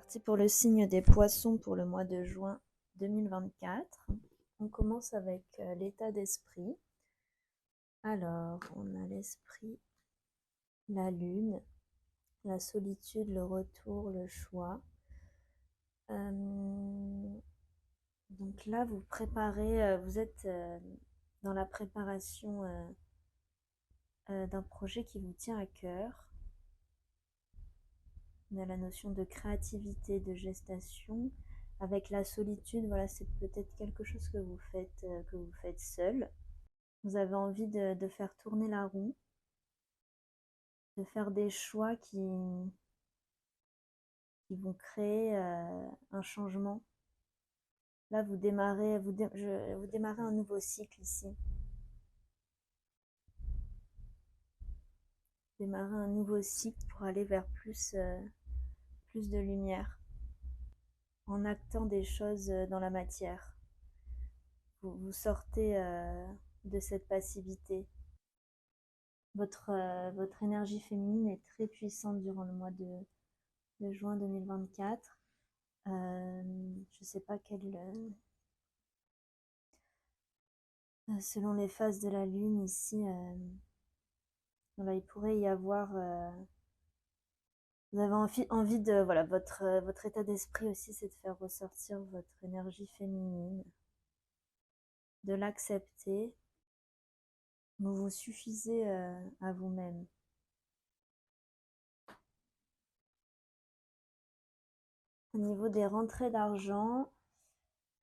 parti pour le signe des poissons pour le mois de juin 2024. On commence avec l'état d'esprit. Alors, on a l'esprit, la lune, la solitude, le retour, le choix. Donc là, vous préparez, vous êtes dans la préparation d'un projet qui vous tient à cœur. On a la notion de créativité, de gestation. Avec la solitude, voilà, c'est peut-être quelque chose que vous faites seul. Vous avez envie de faire tourner la roue, de faire des choix qui vont créer un changement. Là, vous démarrez un nouveau cycle ici. Démarrer un nouveau cycle pour aller vers plus de lumière, en actant des choses dans la matière. Vous sortez de cette passivité. Votre énergie féminine est très puissante durant le mois de juin 2024. Je ne sais pas selon les phases de la lune ici, voilà, il pourrait y avoir. Vous avez envie de, voilà, votre état d'esprit aussi, c'est de faire ressortir votre énergie féminine, de l'accepter. Vous vous suffisez à vous-même. Au niveau des rentrées d'argent,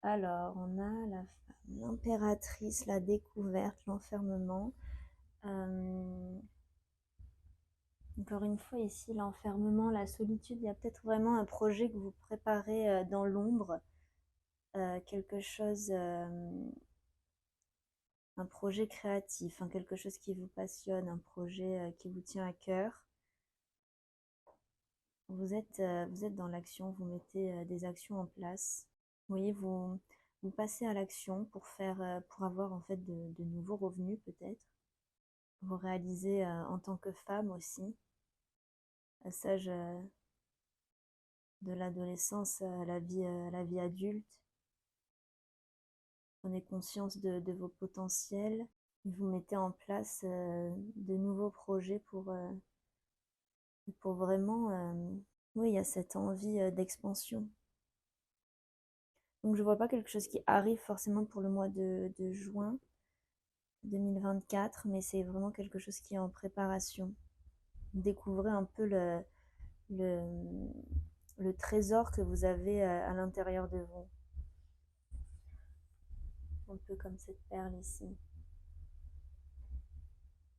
alors on a l'impératrice, la découverte, l'enfermement. Encore une fois ici, l'enfermement, la solitude, il y a peut-être vraiment un projet que vous préparez dans l'ombre, quelque chose, un projet créatif, hein, quelque chose qui vous passionne, un projet qui vous tient à cœur. Vous êtes dans l'action, vous mettez des actions en place. Vous voyez, vous passez à l'action pour pour avoir en fait de nouveaux revenus peut-être. Vous réalisez en tant que femme aussi, passage de l'adolescence à la vie adulte. Prenez conscience de vos potentiels et vous mettez en place de nouveaux projets pour vraiment, oui, il y a cette envie d'expansion. Donc je vois pas quelque chose qui arrive forcément pour le mois de juin 2024, mais c'est vraiment quelque chose qui est en préparation. Découvrez un peu le trésor que vous avez à l'intérieur de vous. Un peu comme cette perle ici.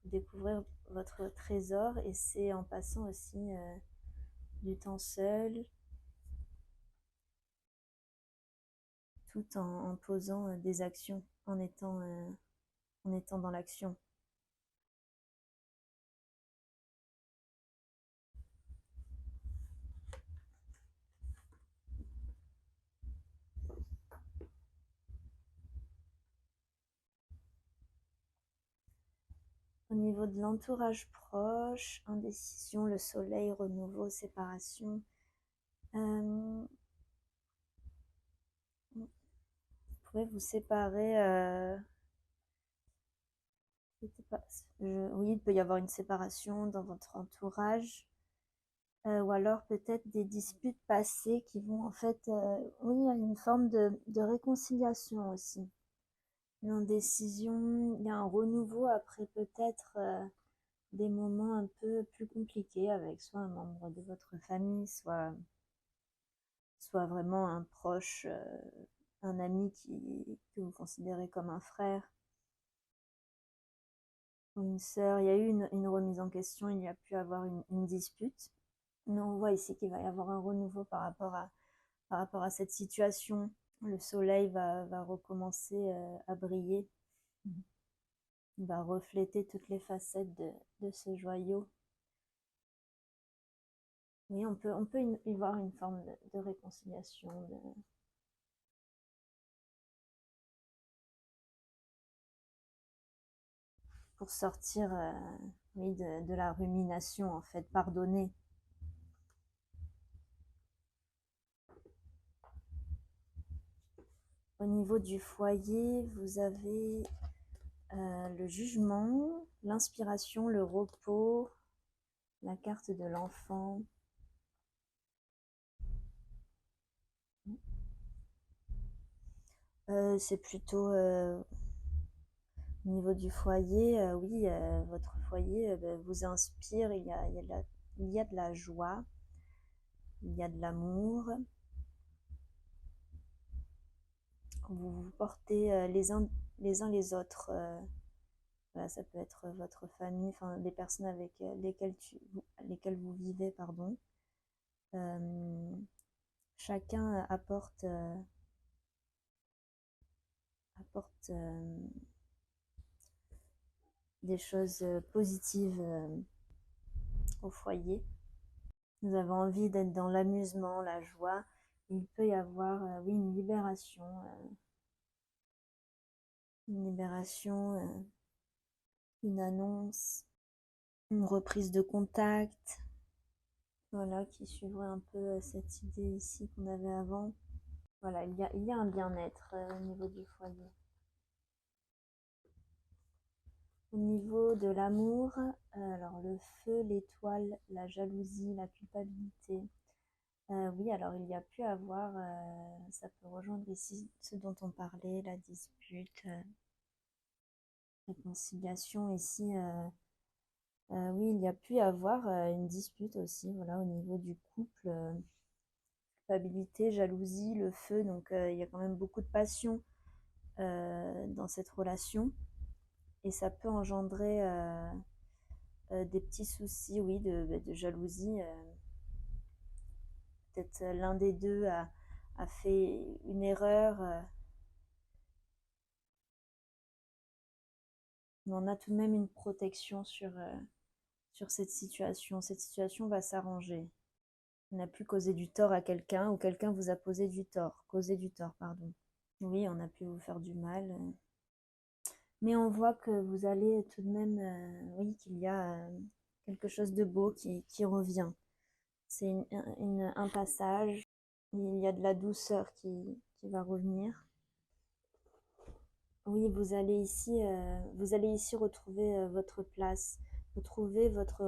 Découvrir votre trésor, et c'est en passant aussi du temps seul, tout en posant des actions, en étant dans l'action. Au niveau de l'entourage proche, indécision, le soleil, renouveau, séparation. Vous pouvez vous séparer. Oui, il peut y avoir une séparation dans votre entourage. Ou alors peut-être des disputes passées qui vont en fait, oui, il y a une forme de réconciliation aussi. Une indécision, il y a un renouveau après peut-être des moments un peu plus compliqués avec soit un membre de votre famille, soit vraiment un proche, un ami que vous considérez comme un frère ou une sœur. Il y a eu une remise en question, il y a pu avoir une dispute. Mais on voit ici qu'il va y avoir un renouveau par rapport à cette situation. Le soleil va recommencer à briller. Il va refléter toutes les facettes de ce joyau. Oui, on peut y voir une forme de réconciliation. Pour sortir oui, de la rumination, en fait, pardonner. Au niveau du foyer, vous avez le jugement, l'inspiration, le repos, la carte de l'enfant. C'est plutôt au niveau du foyer, oui, votre foyer vous inspire, il y a de la joie, il y a de l'amour. Vous vous portez les uns les autres. Voilà, ça peut être votre famille, enfin les personnes avec lesquelles vous vivez, pardon. Chacun apporte des choses positives au foyer. Vous avez envie d'être dans l'amusement, la joie. Il peut y avoir, oui, une libération, une annonce, une reprise de contact. Voilà, qui suivrait un peu cette idée ici qu'on avait avant. Voilà, il y a un bien-être au niveau du foyer. Au niveau de l'amour, alors le feu, l'étoile, la jalousie, la culpabilité. Oui, alors il y a pu avoir, ça peut rejoindre ici ce dont on parlait, la dispute, réconciliation ici. Oui, il y a pu avoir une dispute aussi, voilà, au niveau du couple. Culpabilité, jalousie, le feu, donc il y a quand même beaucoup de passion dans cette relation. Et ça peut engendrer des petits soucis, oui, de jalousie. Peut-être l'un des deux a fait une erreur. Mais on a tout de même une protection sur cette situation. Cette situation va s'arranger. On n'a plus causé du tort à quelqu'un ou quelqu'un vous a causé du tort, pardon. Oui, on a pu vous faire du mal. Mais on voit que vous allez tout de même, oui, qu'il y a quelque chose de beau qui revient. C'est un passage. Il y a de la douceur qui va revenir. Oui, vous allez ici retrouver votre place, retrouver votre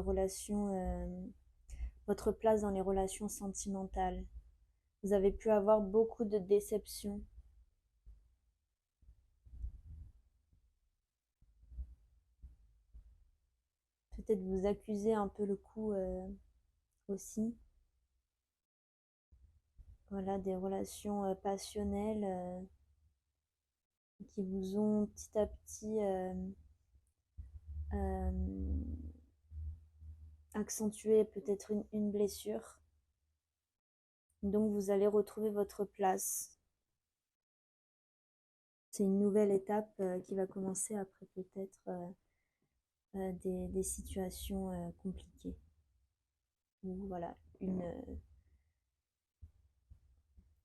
place dans les relations sentimentales. Vous avez pu avoir beaucoup de déceptions. Peut-être vous accuser un peu le coup aussi. Voilà, des relations passionnelles qui vous ont petit à petit euh, accentué peut-être une blessure. Donc vous allez retrouver votre place. C'est une nouvelle étape qui va commencer après peut-être des situations compliquées. Ou voilà,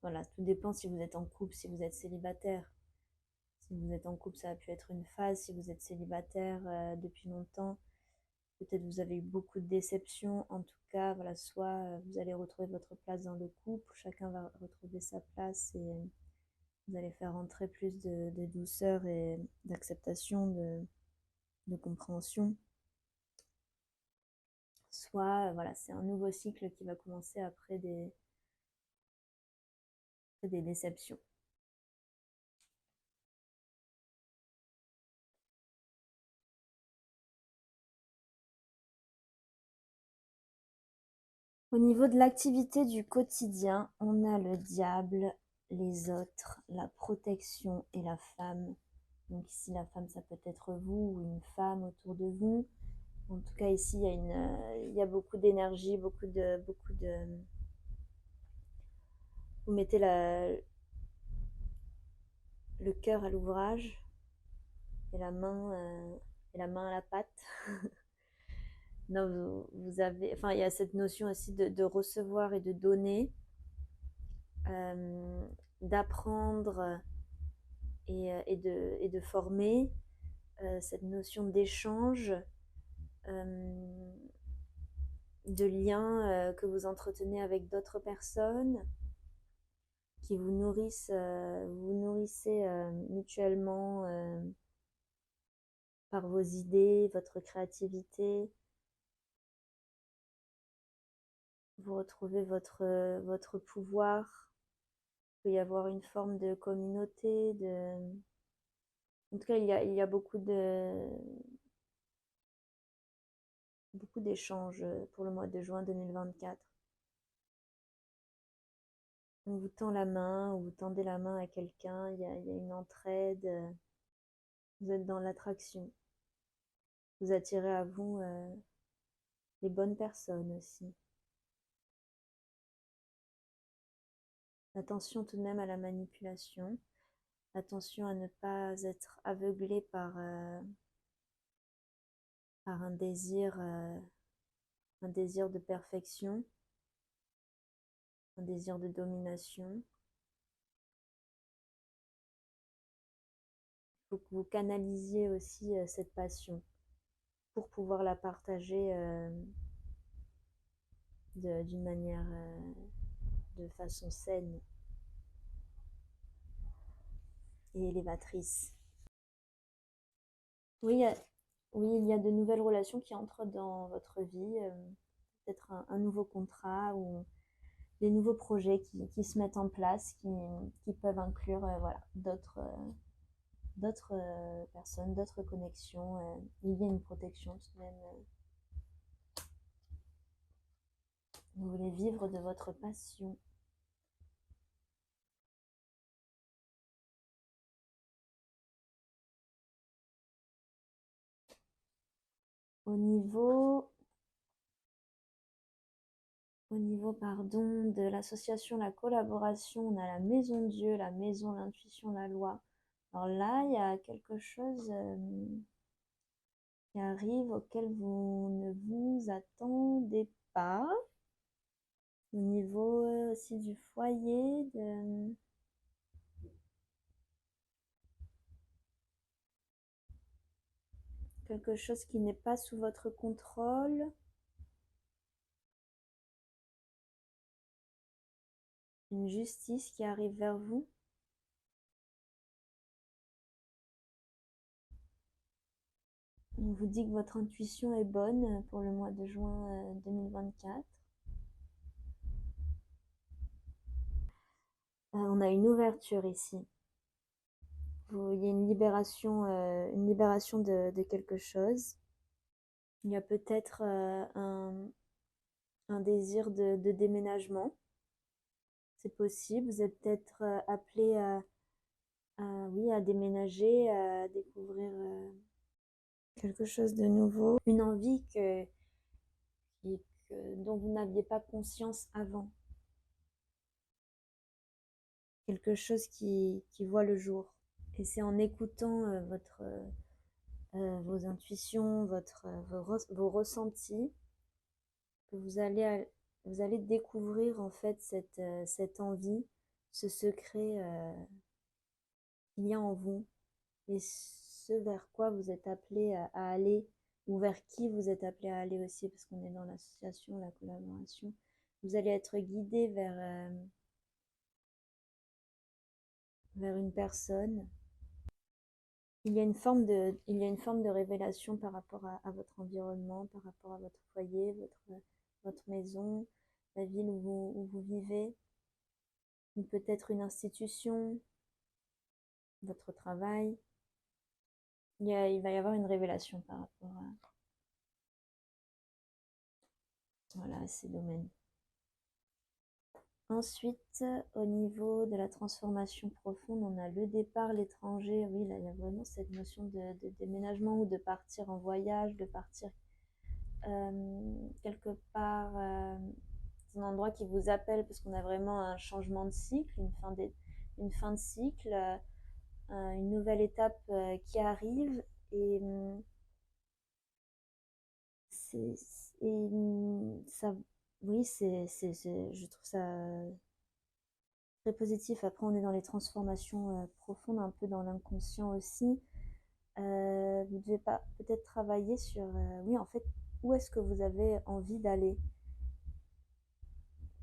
voilà, tout dépend si vous êtes en couple, si vous êtes célibataire. Si vous êtes en couple, ça a pu être une phase. Si vous êtes célibataire depuis longtemps, peut-être vous avez eu beaucoup de déceptions. En tout cas, voilà, soit vous allez retrouver votre place dans le couple, chacun va retrouver sa place et vous allez faire entrer plus de douceur et d'acceptation, de compréhension. Soit, voilà, c'est un nouveau cycle qui va commencer après des déceptions. Au niveau de l'activité du quotidien, on a le diable, les autres, la protection et la femme. Donc ici, la femme, ça peut être vous ou une femme autour de vous. En tout cas, ici, il y a beaucoup d'énergie, vous mettez le cœur à l'ouvrage et la main à la pâte. Non, vous avez, enfin, il y a cette notion aussi de recevoir et de donner, d'apprendre et de former, cette notion d'échange, de lien que vous entretenez avec d'autres personnes qui vous nourrissent, vous nourrissez mutuellement par vos idées, votre créativité. Vous retrouvez votre pouvoir. Il peut y avoir une forme de communauté, en tout cas, il y a beaucoup d'échanges pour le mois de juin 2024. On vous tend la main, ou vous tendez la main à quelqu'un, il y a une entraide, vous êtes dans l'attraction. Vous attirez à vous les bonnes personnes aussi. Attention tout de même à la manipulation. Attention à ne pas être aveuglé par un désir de perfection, un désir de domination. Il faut que vous canalisiez aussi cette passion pour pouvoir la partager d'une manière, de façon saine et élévatrice. Oui, oui, il y a de nouvelles relations qui entrent dans votre vie, peut-être un nouveau contrat ou des nouveaux projets qui se mettent en place, qui peuvent inclure voilà, d'autres personnes, d'autres connexions. Il y a une protection tout de même. Vous voulez vivre de votre passion. Au niveau pardon, de l'association, la collaboration, on a la maison Dieu, la maison, l'intuition, la loi. Alors là, il y a quelque chose qui arrive auquel vous ne vous attendez pas. Au niveau aussi du foyer, quelque chose qui n'est pas sous votre contrôle. Une justice qui arrive vers vous. On vous dit que votre intuition est bonne pour le mois de juin 2024. On a une ouverture ici. Il y a une libération de quelque chose. Il y a peut-être un désir de déménagement. C'est possible. Vous êtes peut-être appelé oui, à déménager, à découvrir quelque chose de nouveau. Une envie dont vous n'aviez pas conscience avant. Quelque chose qui voit le jour. Et c'est en écoutant vos intuitions, vos ressentis, que vous allez découvrir en fait cette envie, ce secret qu'il y a en vous, et ce vers quoi vous êtes appelé à aller, ou vers qui vous êtes appelé à aller aussi, parce qu'on est dans l'association, la collaboration. Vous allez être guidé vers une personne. Il y a une forme de révélation par rapport à votre environnement, par rapport à votre foyer, votre maison, la ville où vous vivez, ou peut-être une institution, votre travail. Il va y avoir une révélation par rapport à ces domaines. Ensuite, au niveau de la transformation profonde, on a le départ, l'étranger. Oui, là, il y a vraiment cette notion de déménagement ou de partir en voyage, de partir quelque part un endroit qui vous appelle, parce qu'on a vraiment un changement de cycle, une fin de cycle, une nouvelle étape qui arrive, et ça, oui, je trouve ça très positif. Après, on est dans les transformations profondes, un peu dans l'inconscient aussi. Vous devez pas peut-être travailler sur, oui, en fait, où est-ce que vous avez envie d'aller?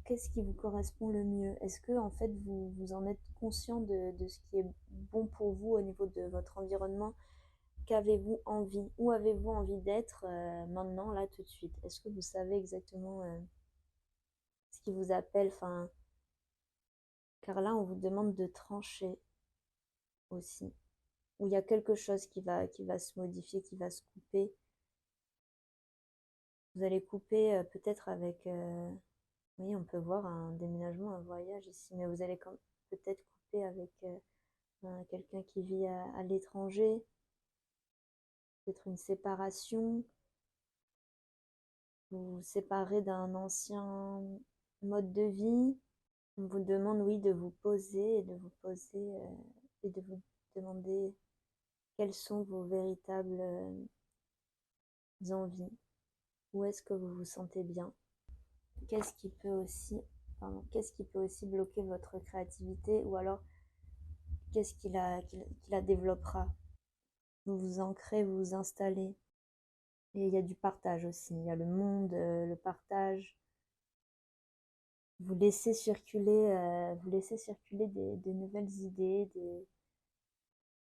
qu'est-ce qui vous correspond le mieux? Est-ce que en fait vous en êtes conscient de ce qui est bon pour vous au niveau de votre environnement? Qu'avez-vous envie? Où avez-vous envie d'être maintenant, là, tout de suite? Est-ce que vous savez exactement ce qui vous appelle? Enfin, car là, on vous demande de trancher aussi. Ou il y a quelque chose qui va se modifier, qui va se couper. Vous allez couper peut-être avec oui, on peut voir un déménagement, un voyage ici, mais vous allez peut-être couper avec quelqu'un qui vit à l'étranger, peut-être une séparation, vous vous séparez d'un ancien mode de vie. On vous demande, oui, de vous poser et de vous poser et de vous demander quelles sont vos véritables envies. Où est-ce que vous vous sentez bien? Qu'est-ce qui peut aussi, pardon, qu'est-ce qui peut aussi bloquer votre créativité ou alors qu'est-ce qui la développera? Vous vous ancrez, vous vous installez. Et il y a du partage aussi. Il y a le monde, le partage. Vous laissez circuler des nouvelles idées,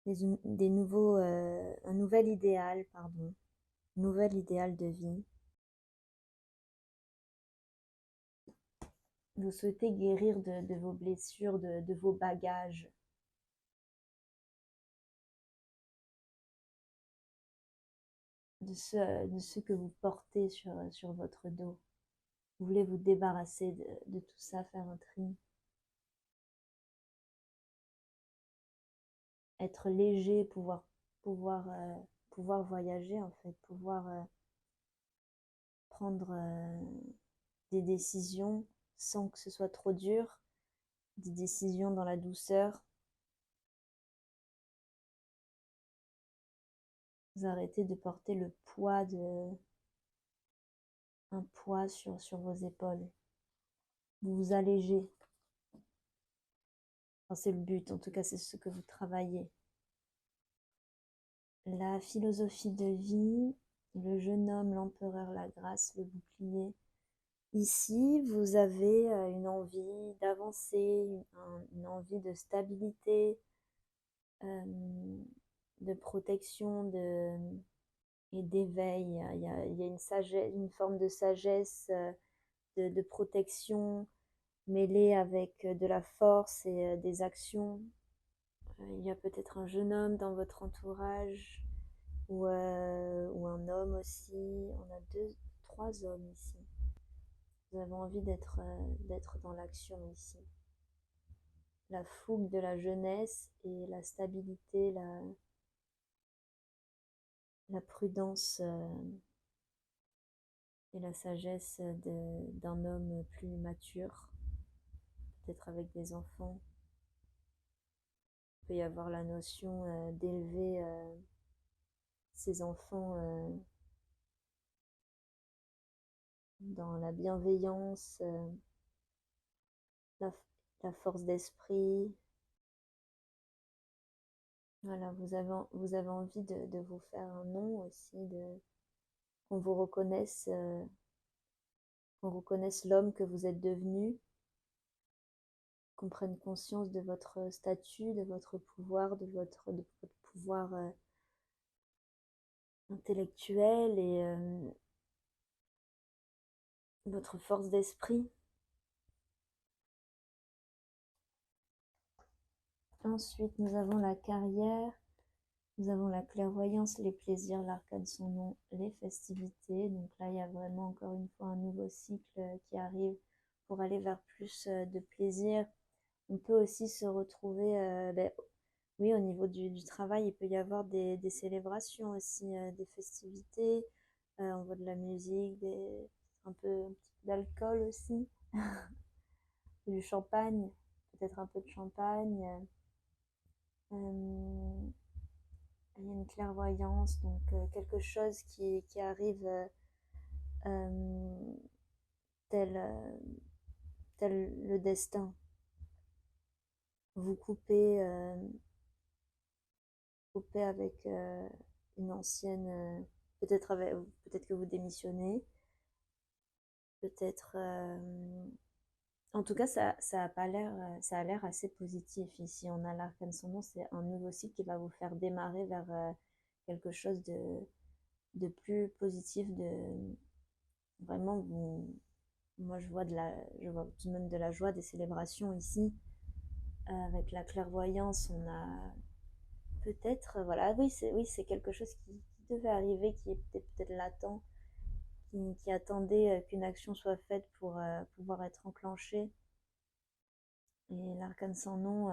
des nouveaux, un nouvel idéal, pardon, nouvel idéal de vie. Vous souhaitez guérir de vos blessures, de vos bagages, de ce que vous portez sur votre dos. Vous voulez vous débarrasser de tout ça, faire un tri. Être léger, pouvoir voyager en fait, pouvoir prendre des décisions sans que ce soit trop dur, des décisions dans la douceur. Vous arrêtez de porter le poids un poids sur vos épaules. Vous vous allégez. Enfin, c'est le but, en tout cas c'est ce que vous travaillez. La philosophie de vie, le jeune homme, l'empereur, la grâce, le bouclier. Ici, vous avez une envie d'avancer, une envie de stabilité, de protection, et d'éveil. Il y a une sagesse, une forme de sagesse, de protection mêlée avec de la force et des actions. Il y a peut-être un jeune homme dans votre entourage ou un homme aussi. On a trois hommes ici. Vous avez envie d'être dans l'action ici. La fougue de la jeunesse et la stabilité, la prudence et la sagesse d'un homme plus mature, peut-être avec des enfants. Il peut y avoir la notion d'élever ses enfants dans la bienveillance, la, la force d'esprit. Voilà, vous avez envie de vous faire un nom aussi, qu'on vous qu'on reconnaisse l'homme que vous êtes devenu, qu'on prenne conscience de votre statut, de votre pouvoir, de votre pouvoir intellectuel et votre force d'esprit. Ensuite, nous avons la carrière, nous avons la clairvoyance, les plaisirs, l'arcane son nom, les festivités. Donc là, il y a vraiment encore une fois un nouveau cycle qui arrive pour aller vers plus de plaisir. On peut aussi se retrouver, oui, au niveau du travail, il peut y avoir des célébrations aussi, des festivités, on voit de la musique, un petit peu d'alcool aussi, du champagne, peut-être un peu de champagne. Il y a une clairvoyance, donc quelque chose qui arrive euh, tel, tel le destin. Vous coupez avec une ancienne, peut-être que vous démissionnez, peut-être En tout cas, ça a pas l'air, ça a l'air assez positif ici. On a l'arcane son nom, c'est un nouveau cycle qui va vous faire démarrer vers quelque chose de plus positif, de vraiment moi je vois tout de même de la joie, des célébrations ici. Avec la clairvoyance, on a peut-être, voilà, oui, c'est quelque chose qui devait arriver, qui était peut-être latent, qui attendait qu'une action soit faite pour pouvoir être enclenchée. Et l'arcane sans nom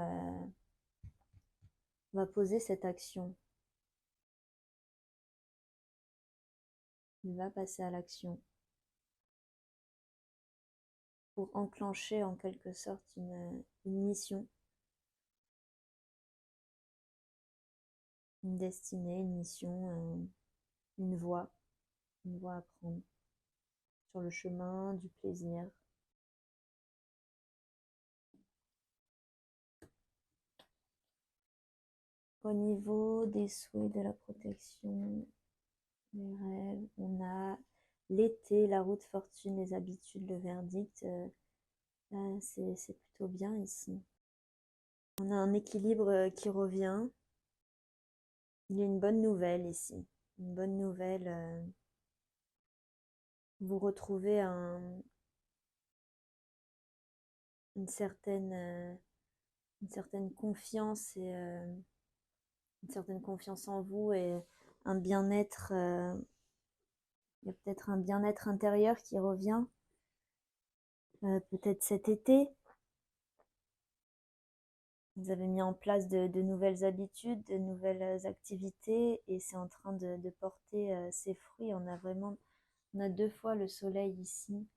va poser cette action. Il va passer à l'action pour enclencher en quelque sorte une mission, une destinée, une mission, une voie à prendre sur le chemin du plaisir. Au niveau des souhaits, de la protection, des rêves, on a l'été, la route fortune, les habitudes, le verdict. C'est plutôt bien ici. On a un équilibre qui revient. Il y a une bonne nouvelle ici. Une bonne nouvelle. Vous retrouvez une certaine confiance et une certaine confiance en vous et un bien-être. Il y a peut-être un bien-être intérieur qui revient. Peut-être cet été. Vous avez mis en place de nouvelles habitudes, de nouvelles activités et c'est en train de porter ses fruits. On a 2 fois le soleil ici.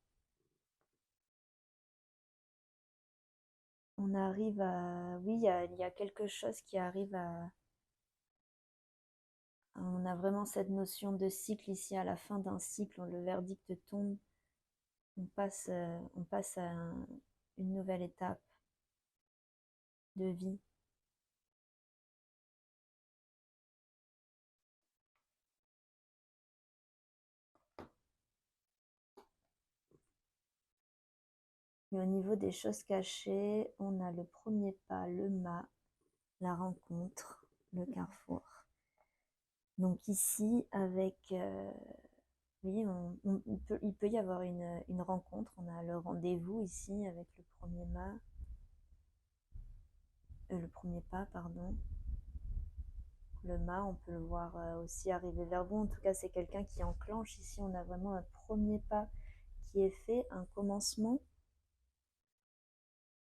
On arrive à, oui, il y a quelque chose qui arrive on a vraiment cette notion de cycle ici. À la fin d'un cycle, le verdict tombe. On passe à une nouvelle étape de vie. Et au niveau des choses cachées, on a le premier pas, le mât, la rencontre, le carrefour. Donc ici, avec, oui, il peut y avoir une rencontre. On a le rendez-vous ici avec le premier mât, le premier pas, pardon. Le mât, on peut le voir aussi arriver vers vous. En tout cas, c'est quelqu'un qui enclenche. Ici, on a vraiment un premier pas qui est fait, un commencement.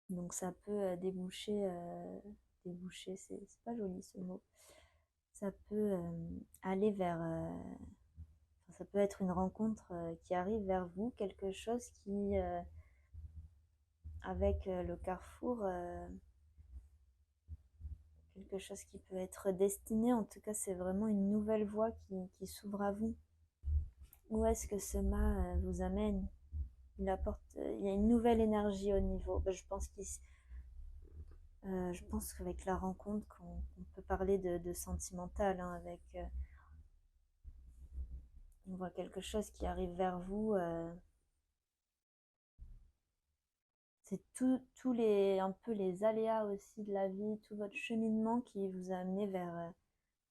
Donc ça peut déboucher, c'est pas joli ce mot. Ça peut aller vers, ça peut être une rencontre qui arrive vers vous, quelque chose qui, avec le carrefour, quelque chose qui peut être destiné. En tout cas, c'est vraiment une nouvelle voie qui s'ouvre à vous. Où est-ce que ce mât vous amène? Il apporte, il y a une nouvelle énergie au niveau. Je pense je pense qu'avec la rencontre, qu'on peut parler de sentimental, hein, avec, on voit quelque chose qui arrive vers vous. C'est tous les, un peu les aléas aussi de la vie, tout votre cheminement qui vous a amené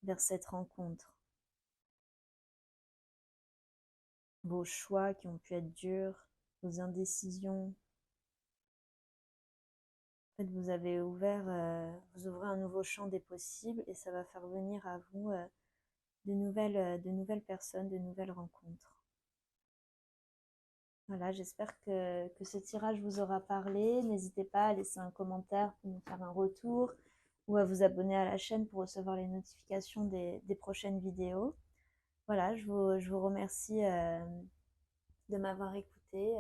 vers cette rencontre. Vos choix qui ont pu être durs, vos indécisions. En fait, vous avez vous ouvrez un nouveau champ des possibles et ça va faire venir à vous de nouvelles personnes, de nouvelles rencontres. Voilà, j'espère que ce tirage vous aura parlé. N'hésitez pas à laisser un commentaire pour nous faire un retour ou à vous abonner à la chaîne pour recevoir les notifications des prochaines vidéos. Voilà, je vous remercie de m'avoir écouté.